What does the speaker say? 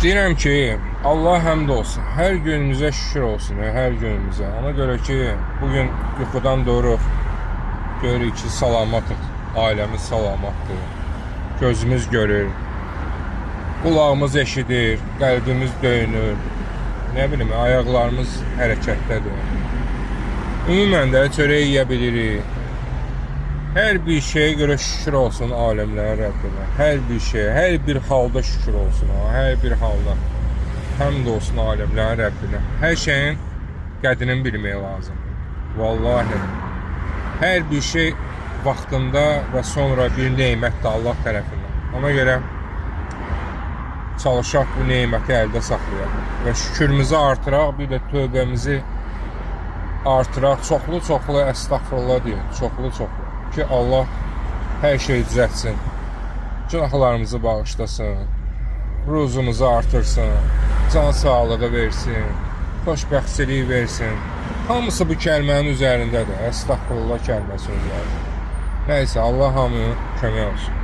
Deyirəm ki, Allah həmd olsun, hər günümüzə şükür olsun, hər günümüzə. Ona görə ki, bugün yuxudan doğruq, görürük ki, salamatıq, ailəmiz salamatdır, gözümüz görür, qulağımız eşidir, qəlbimiz döyünür, nə bilim, ayaqlarımız hərəkətdədir. Ümumən də çörək yeyə bilirik. Hər bir şeyə görə şükür olsun aləmlərin Rəbbinə. Hər bir şeyə, hər bir halda şükür olsun. Hər bir halda. Həmd olsun aləmlərin Rəbbinə. Hər şeyin qədrini bilmək lazım. Vallahi. Hər bir şey vaxtında və sonra bir neymətdir Allah tərəfindən. Ona görə çalışaq bu neyməti əldə saxlayaq. Və şükürümüzü artıraq, bir də tövbəmizi artıraq. Çoxlu əstəğfurullah deyin. Çoxlu. Ki Allah hər şeyi düzəltsin, günahlarımızı bağışlasın, ruzumuzu artırsın, can sağlığı versin, xoşbəxtçilik versin. Hamısı bu kəlmənin üzərindədir, əstəğfurullah kəlməsi üzərində. Nəysə, Allah hamının kömək olsun.